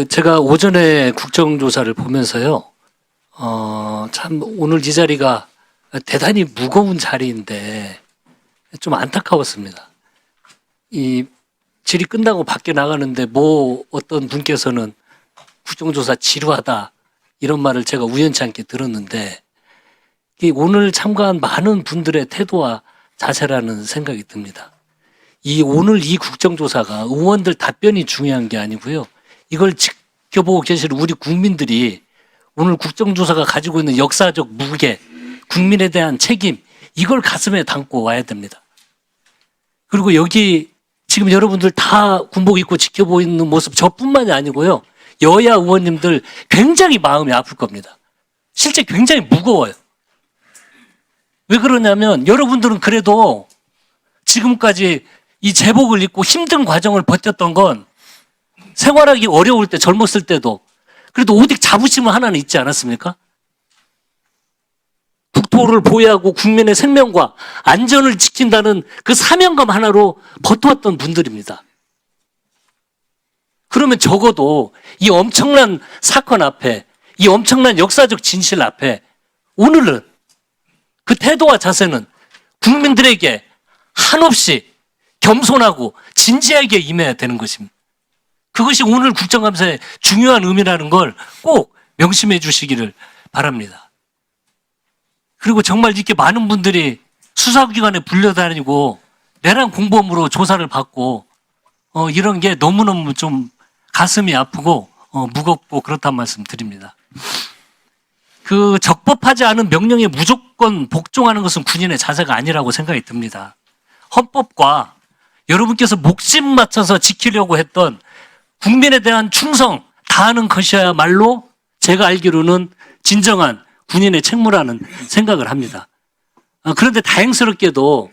제가 오전에 국정조사를 보면서요, 참, 오늘 이 자리가 대단히 무거운 자리인데 좀 안타까웠습니다. 이 질의 끝나고 밖에 나가는데 어떤 분께서는 국정조사 지루하다 이런 말을 제가 우연치 않게 들었는데 오늘 참가한 많은 분들의 태도와 자세라는 생각이 듭니다. 오늘 이 국정조사가 의원들 답변이 중요한 게 아니고요. 이걸 지켜보고 계실 우리 국민들이 오늘 국정조사가 가지고 있는 역사적 무게, 국민에 대한 책임, 이걸 가슴에 담고 와야 됩니다. 그리고 여기 지금 여러분들 다 군복 입고 지켜보고 있는 모습 저뿐만이 아니고요. 여야 의원님들 굉장히 마음이 아플 겁니다. 실제 굉장히 무거워요. 왜 그러냐면 여러분들은 그래도 지금까지 이 제복을 입고 힘든 과정을 버텼던 건 생활하기 어려울 때 젊었을 때도 그래도 오직 자부심은 하나는 있지 않았습니까? 국토를 보호하고 국민의 생명과 안전을 지킨다는 그 사명감 하나로 버텨왔던 분들입니다. 그러면 적어도 이 엄청난 사건 앞에, 이 엄청난 역사적 진실 앞에 오늘은 그 태도와 자세는 국민들에게 한없이 겸손하고 진지하게 임해야 되는 것입니다. 그것이 오늘 국정감사의 중요한 의미라는 걸 꼭 명심해 주시기를 바랍니다. 그리고 정말 이렇게 많은 분들이 수사기관에 불려다니고 내란 공범으로 조사를 받고 이런 게 너무너무 좀 가슴이 아프고 무겁고 그렇다는 말씀 드립니다. 그 적법하지 않은 명령에 무조건 복종하는 것은 군인의 자세가 아니라고 생각이 듭니다. 헌법과 여러분께서 목숨 맞춰서 지키려고 했던 국민에 대한 충성 다하는 것이야말로 제가 알기로는 진정한 군인의 책무라는 생각을 합니다. 그런데 다행스럽게도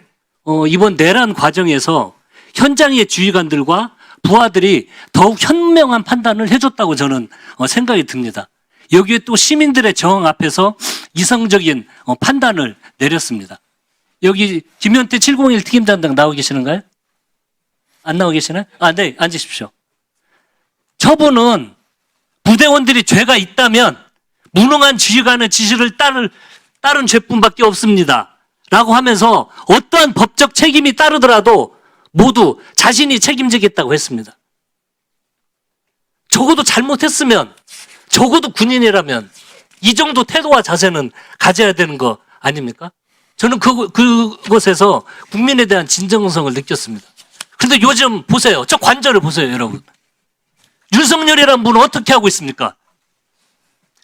이번 내란 과정에서 현장의 지휘관들과 부하들이 더욱 현명한 판단을 해줬다고 저는 생각이 듭니다. 여기에 또 시민들의 저항 앞에서 이성적인 판단을 내렸습니다. 여기 김현태 701 특임단장 나오고 계시는가요? 안 나오고 계시나요? 네, 앉으십시오. 저분은 부대원들이 죄가 있다면 무능한 지휘관의 지시를 따른 죄뿐밖에 없습니다. 라고 하면서 어떠한 법적 책임이 따르더라도 모두 자신이 책임지겠다고 했습니다. 적어도 잘못했으면, 적어도 군인이라면 이 정도 태도와 자세는 가져야 되는 거 아닙니까? 저는 그곳에서 국민에 대한 진정성을 느꼈습니다. 그런데 요즘 보세요. 저 관절을 보세요, 여러분. 윤석열이라는 분은 어떻게 하고 있습니까?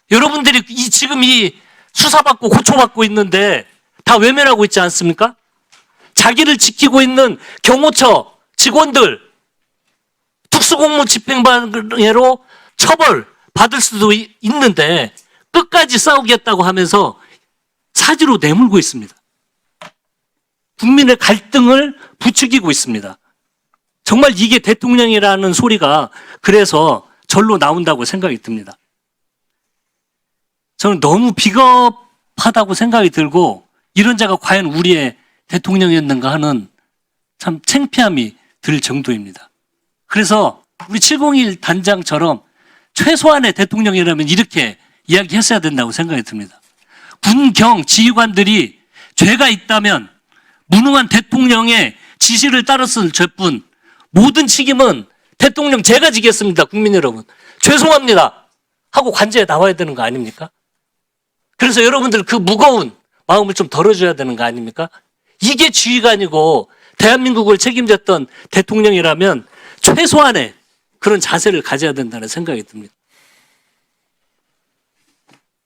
여러분들이 지금 이 수사받고 고초받고 있는데 다 외면하고 있지 않습니까? 자기를 지키고 있는 경호처 직원들 특수공무 집행방해로 처벌 받을 수도 있는데 끝까지 싸우겠다고 하면서 사지로 내몰고 있습니다. 국민의 갈등을 부추기고 있습니다. 정말 이게 대통령이라는 소리가 그래서 절로 나온다고 생각이 듭니다. 저는 너무 비겁하다고 생각이 들고 이런 자가 과연 우리의 대통령이었는가 하는 참 창피함이 들 정도입니다. 그래서 우리 701 단장처럼 최소한의 대통령이라면 이렇게 이야기했어야 된다고 생각이 듭니다. 군경 지휘관들이 죄가 있다면 무능한 대통령의 지시를 따랐을 죄뿐 모든 책임은 대통령 제가 지겠습니다. 국민 여러분. 죄송합니다. 하고 관저에 나와야 되는 거 아닙니까? 그래서 여러분들 그 무거운 마음을 좀 덜어줘야 되는 거 아닙니까? 이게 지휘관이고 대한민국을 책임졌던 대통령이라면 최소한의 그런 자세를 가져야 된다는 생각이 듭니다.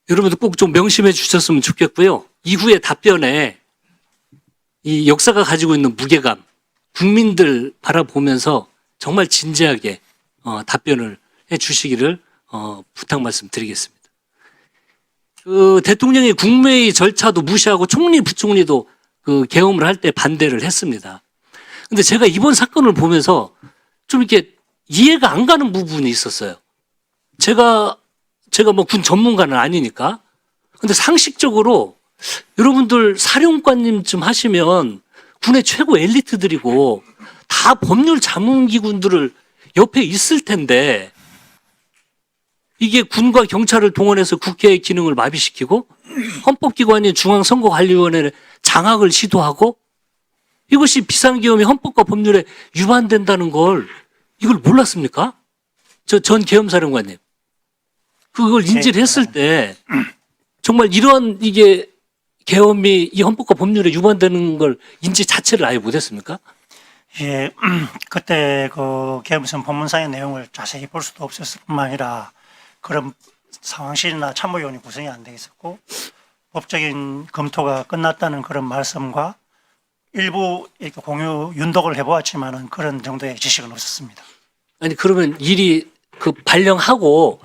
여러분들 꼭 좀 명심해 주셨으면 좋겠고요. 이후에 답변에 이 역사가 가지고 있는 무게감, 국민들 바라보면서 정말 진지하게 답변을 해 주시기를 부탁 말씀드리겠습니다. 그 대통령이 국무회의 절차도 무시하고 총리, 부총리도 그 계엄을 할 때 반대를 했습니다. 근데 제가 이번 사건을 보면서 좀 이렇게 이해가 안 가는 부분이 있었어요. 제가 뭐 군 전문가는 아니니까. 근데 상식적으로 여러분들 사령관님쯤 하시면 군의 최고 엘리트들이고 다 법률 자문기관들을 옆에 있을 텐데 이게 군과 경찰을 동원해서 국회의 기능을 마비시키고 헌법기관인 중앙선거관리위원회를 장악을 시도하고 이것이 비상계엄이 헌법과 법률에 위반된다는 걸 이걸 몰랐습니까? 저 전 계엄사령관님. 그걸 인지를 했을 때 정말 이러한 이게 계엄이 이 헌법과 법률에 위반되는 걸 인지 자체를 아예 못했습니까? 예, 그때 그 계엄선 법문상의 내용을 자세히 볼 수도 없었을 뿐만 아니라 그런 상황실이나 참모위원이 구성이 안 돼 있었고 법적인 검토가 끝났다는 그런 말씀과 일부 이렇게 공유 윤독을 해보았지만은 그런 정도의 지식은 없었습니다. 아니 그러면 일이 그 발령하고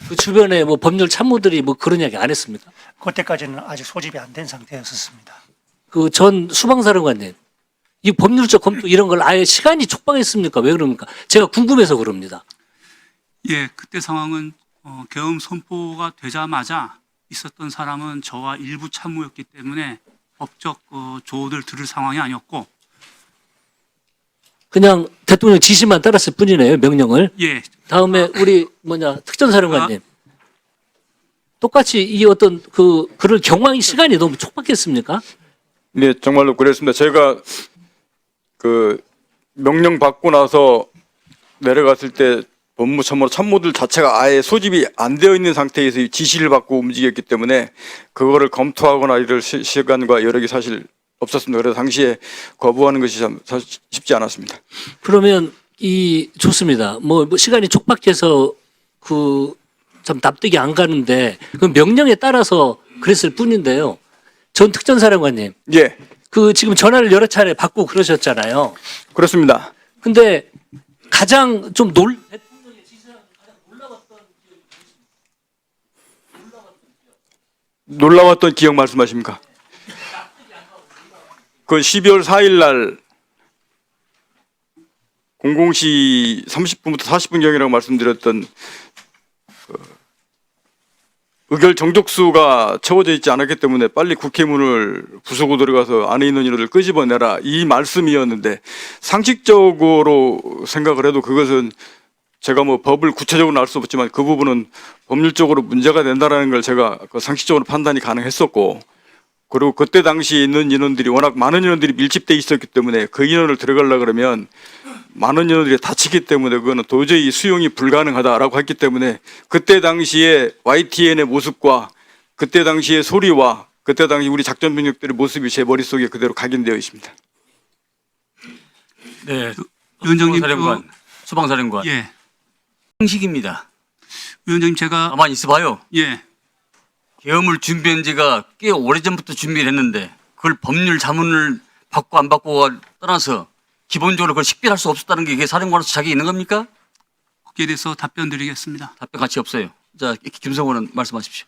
그 주변에 뭐 법률 참모들이 뭐 그런 이야기 안 했습니까? 그때까지는 아직 소집이 안 된 상태였었습니다. 그 전 수방사령관님, 이 법률적 검토 이런 걸 아예 시간이 촉박했습니까? 왜 그럽니까? 제가 궁금해서 그럽니다. 예, 그때 상황은 계엄 선포가 되자마자 있었던 사람은 저와 일부 참모였기 때문에 법적 조언을 들을 상황이 아니었고, 그냥 대통령 지시만 따랐을 뿐이네요, 명령을. 예, 다음에 우리 특전사령관님. 똑같이 이 어떤 그럴 경황이 시간이 너무 촉박했습니까? 네, 정말로 그랬습니다. 제가 그 명령 받고 나서 내려갔을 때 법무참모 참모들 자체가 아예 소집이 안 되어 있는 상태에서 지시를 받고 움직였기 때문에 그거를 검토하거나 이럴 시간과 여력이 사실 없었습니다. 그래서 당시에 거부하는 것이 참 사실 쉽지 않았습니다. 그러면 좋습니다. 뭐 시간이 촉박해서 참 납득이 안 가는데 그 명령에 따라서 그랬을 뿐인데요. 전 특전사령관님, 예, 지금 전화를 여러 차례 받고 그러셨잖아요. 그렇습니다. 근데 가장 좀 대통령의 지시랑 가장 놀라웠던 기억 말씀하십니까? 그 12월 4일 날 00시 30분부터 40분경이라고 말씀드렸던 의결 정족수가 채워져 있지 않았기 때문에 빨리 국회 문을 부수고 들어가서 안에 있는 인원을 끄집어내라 이 말씀이었는데 상식적으로 생각을 해도 그것은 제가 뭐 법을 구체적으로 알 수 없지만 그 부분은 법률적으로 문제가 된다라는 걸 제가 상식적으로 판단이 가능했었고 그리고 그때 당시에 있는 인원들이 워낙 많은 인원들이 밀집돼 있었기 때문에 그 인원을 들어가려 그러면 많은 인원들이 다치기 때문에 그거는 도저히 수용이 불가능하다라고 했기 때문에 그때 당시에 YTN의 모습과 그때 당시의 소리와 그때 당시 우리 작전 병력들의 모습이 제 머릿속에 그대로 각인되어 있습니다. 네, 위원장님, 수방사령관, 수방사령관. 예, 상식입니다. 위원장님 제가 가만히 있어봐요. 예, 계엄을 준비한 지가 꽤 오래전부터 준비를 했는데 그걸 법률 자문을 받고 안 받고가 떠나서 기본적으로 그걸 식별할 수 없었다는 게 이게 사령관으로서 자격이 있는 겁니까? 거기에 대해서 답변 드리겠습니다. 답변 가치 없어요. 자, 김성호는 말씀하십시오.